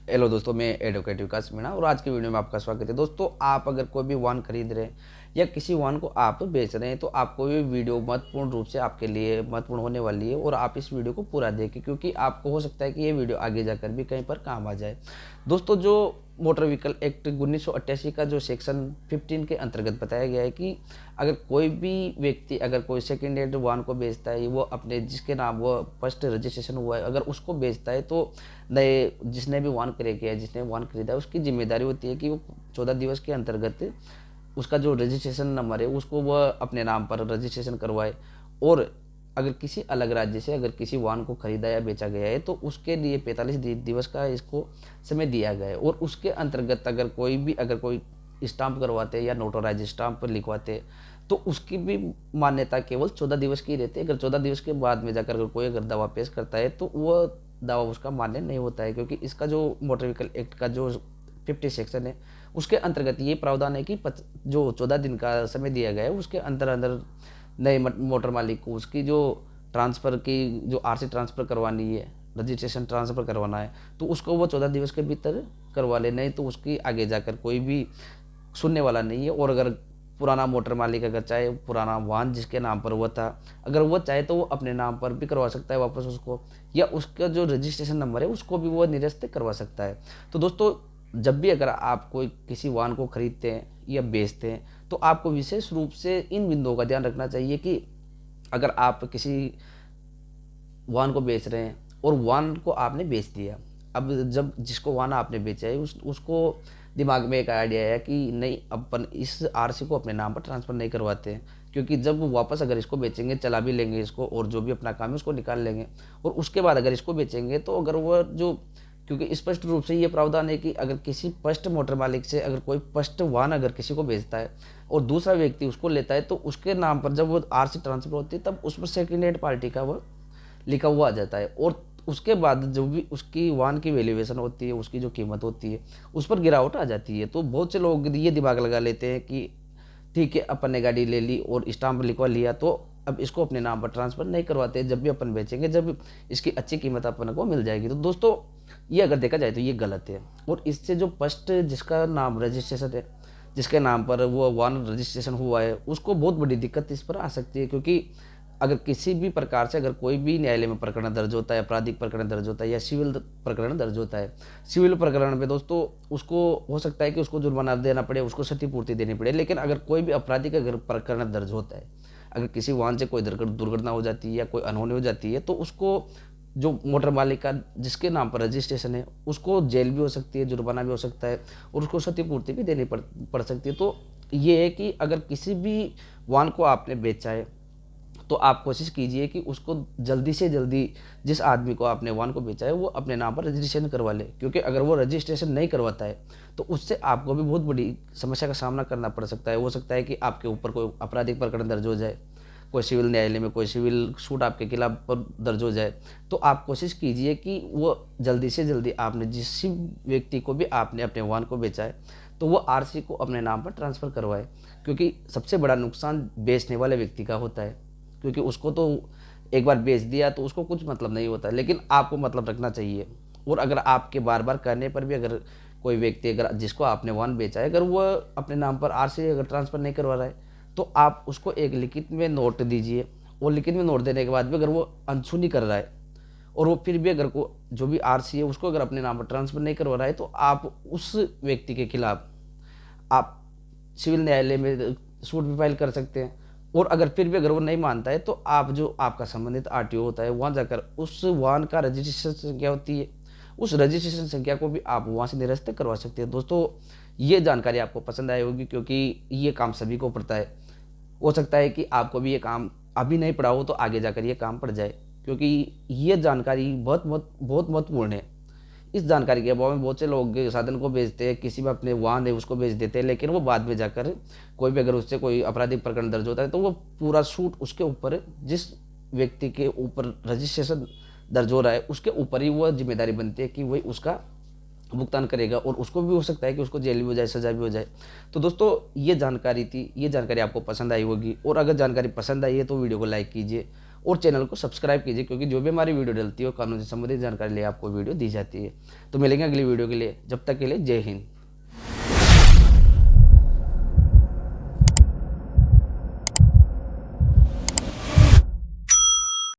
Hello दोस्तों, मैं advocate विकास मीणा और आज की वीडियो में आपका स्वागत है। दोस्तों, आप अगर कोई भी वाहन खरीद रहे हैं या किसी वाहन को आप बेच रहे हैं तो आपको ये वीडियो महत्वपूर्ण रूप से आपके लिए महत्वपूर्ण होने वाली है और आप इस वीडियो को पूरा देखें, क्योंकि आपको हो सकता है कि ये वीडियो आगे जाकर भी कहीं पर काम आ जाए। दोस्तों, जो मोटर व्हीकल एक्ट 1988 का जो सेक्शन 15 के अंतर्गत बताया गया है कि अगर कोई भी व्यक्ति अगर कोई सेकेंड हैंड वाहन को बेचता है, वो अपने जिसके नाम वो फर्स्ट रजिस्ट्रेशन हुआ है अगर उसको बेचता है, तो नए जिसने भी वाहन क्रय किया है, जिसने वाहन खरीदा है, उसकी जिम्मेदारी होती है कि वो 14 दिवस के अंतर्गत उसका जो रजिस्ट्रेशन नंबर है उसको वह अपने नाम पर रजिस्ट्रेशन करवाए। और अगर किसी अलग राज्य से अगर किसी वाहन को खरीदा या बेचा गया है तो उसके लिए 45 दिवस का इसको समय दिया गया है। और उसके अंतर्गत अगर कोई स्टाम्प करवाते हैं या नोटराइज स्टाम्प लिखवाते हैं तो उसकी भी मान्यता केवल 14 दिवस की रहती है। अगर 14 दिवस के बाद में जाकर अगर कोई दावा पेश करता है तो वह दावा उसका मान्य नहीं होता है, क्योंकि इसका जो मोटर व्हीकल एक्ट का जो 50 सेक्शन है उसके अंतर्गत ये प्रावधान है कि जो 14 दिन का समय दिया गया है उसके अंदर अंदर नए मोटर मालिक को उसकी जो ट्रांसफ़र की जो आरसी ट्रांसफ़र करवानी है, रजिस्ट्रेशन ट्रांसफ़र करवाना है, तो उसको वो 14 दिवस के भीतर करवा ले, नहीं तो उसकी आगे जाकर कोई भी सुनने वाला नहीं है। और अगर पुराना मोटर मालिक अगर चाहे पुराना वाहन जिसके नाम पर हुआ था अगर वो चाहे तो वो अपने नाम पर भी करवा सकता है वापस उसको, या उसका जो रजिस्ट्रेशन नंबर है उसको भी वो निरस्त करवा सकता है। तो दोस्तों, जब भी अगर आप कोई किसी वाहन को खरीदते हैं या बेचते हैं तो आपको विशेष रूप से इन बिंदुओं का ध्यान रखना चाहिए कि अगर आप किसी वाहन को बेच रहे हैं और वाहन को आपने बेच दिया, अब जब जिसको वाहन आपने बेचा है उसको दिमाग में एक आइडिया आया कि नहीं, अपन इस आरसी को अपने नाम पर ट्रांसफ़र नहीं करवाते हैं, क्योंकि जब वो वापस अगर इसको बेचेंगे चला भी लेंगे इसको और जो भी अपना काम है उसको निकाल लेंगे। और उसके बाद अगर इसको बेचेंगे तो अगर वह जो, क्योंकि स्पष्ट रूप से ये प्रावधान है कि अगर किसी फर्स्ट मोटर मालिक से अगर कोई फर्स्ट वाहन अगर किसी को बेचता है और दूसरा व्यक्ति उसको लेता है तो उसके नाम पर जब वो आरसी ट्रांसफ़र होती है तब उस पर सेकेंड हैंड पार्टी का वो लिखा हुआ आ जाता है। और उसके बाद जो भी उसकी वाहन की वैल्यूएशन होती है, उसकी जो कीमत होती है उस पर गिरावट आ जाती है। तो बहुत से लोग ये दिमाग लगा लेते हैं कि ठीक है, अपन ने गाड़ी ले ली और स्टाम्प लिखवा लिया तो अब इसको अपने नाम पर ट्रांसफ़र नहीं करवाते, जब भी अपन बेचेंगे जब इसकी अच्छी कीमत अपन को मिल जाएगी। तो दोस्तों, ये अगर देखा जाए तो ये गलत है। और इससे जो फर्स्ट जिसका नाम रजिस्ट्रेशन है, जिसके नाम पर वो वाहन रजिस्ट्रेशन हुआ है, उसको बहुत बड़ी दिक्कत इस पर आ सकती है, क्योंकि अगर किसी भी प्रकार से अगर कोई भी न्यायालय में प्रकरण दर्ज होता है, आपराधिक प्रकरण दर्ज होता है या सिविल प्रकरण दर्ज होता है, सिविल प्रकरण पे दोस्तों उसको हो सकता है कि उसको जुर्माना देना पड़े, उसको क्षतिपूर्ति देनी पड़े। लेकिन अगर कोई भी आपराधिक अगर प्रकरण दर्ज होता है, अगर किसी वाहन से कोई दुर्घटना हो जाती है या कोई अनहोनी हो जाती है, तो उसको जो मोटर मालिक का जिसके नाम पर रजिस्ट्रेशन है उसको जेल भी हो सकती है, जुर्माना भी हो सकता है और उसको क्षतिपूर्ति भी देनी पड़ सकती है। तो ये है कि अगर किसी भी वाहन को आपने बेचा है तो आप कोशिश कीजिए कि उसको जल्दी से जल्दी जिस आदमी को आपने वाहन को बेचा है वो अपने नाम पर रजिस्ट्रेशन करवा ले, क्योंकि अगर वो रजिस्ट्रेशन नहीं करवाता है तो उससे आपको भी बहुत बड़ी समस्या का सामना करना पड़ सकता है। हो सकता है कि आपके ऊपर कोई आपराधिक प्रकरण दर्ज हो जाए, कोई सिविल न्यायालय में कोई सिविल सूट आपके खिलाफ पर दर्ज हो जाए। तो आप कोशिश कीजिए कि वो जल्दी से जल्दी आपने जिस व्यक्ति को भी आपने अपने वाहन को बेचा है तो वो आरसी को अपने नाम पर ट्रांसफ़र करवाए, क्योंकि सबसे बड़ा नुकसान बेचने वाले व्यक्ति का होता है, क्योंकि उसको तो एक बार बेच दिया तो उसको कुछ मतलब नहीं होता, लेकिन आपको मतलब रखना चाहिए। और अगर आपके बार बार कहने पर भी अगर कोई व्यक्ति अगर जिसको आपने वाहन बेचा है अगर वह अपने नाम पर आरसी अगर ट्रांसफ़र नहीं करवा रहा है तो आप उसको एक लिखित में नोट दीजिए। और लिखित में नोट देने के बाद भी अगर वो अनसुनी कर रहा है और वो फिर भी अगर को जो भी आरसी है उसको अगर अपने नाम पर ट्रांसफ़र नहीं करवा रहा है तो आप उस व्यक्ति के खिलाफ आप सिविल न्यायालय में सूट भी फाइल कर सकते हैं। और अगर फिर भी अगर वो नहीं मानता है तो आप जो आपका संबंधित आरटीओ होता है वहाँ जाकर उस वाहन का रजिस्ट्रेशन संख्या होती है, उस रजिस्ट्रेशन संख्या को भी आप वहाँ से निरस्त करवा सकते हैं। दोस्तों, ये जानकारी आपको पसंद आई होगी, क्योंकि ये काम सभी को पड़ता है। हो सकता है कि आपको भी ये काम अभी नहीं पड़ा हो तो आगे जाकर ये काम पड़ जाए, क्योंकि ये जानकारी बहुत महत्वपूर्ण है। इस जानकारी के अभाव में बहुत से लोग साधन को बेचते हैं, किसी भी अपने वाहन है उसको बेच देते हैं, लेकिन वो बाद में जाकर कोई भी अगर उससे कोई आपराधिक प्रकरण दर्ज होता है तो वो पूरा सूट उसके ऊपर, जिस व्यक्ति के ऊपर रजिस्ट्रेशन दर्ज हो रहा है उसके ऊपर ही वह जिम्मेदारी बनती है कि वही उसका भुगतान करेगा और उसको भी हो सकता है कि उसको जेल भी हो जाए, सजा भी हो जाए। तो दोस्तों, ये जानकारी थी, ये जानकारी आपको पसंद आई होगी और अगर जानकारी पसंद आई है तो वीडियो को लाइक कीजिए और चैनल को सब्सक्राइब कीजिए, क्योंकि जो भी हमारी वीडियो डलती है वो कानून से संबंधित जानकारी लिए आपको वीडियो दी जाती है। तो मिलेंगे अगली वीडियो के लिए, जब तक के लिए जय हिंद।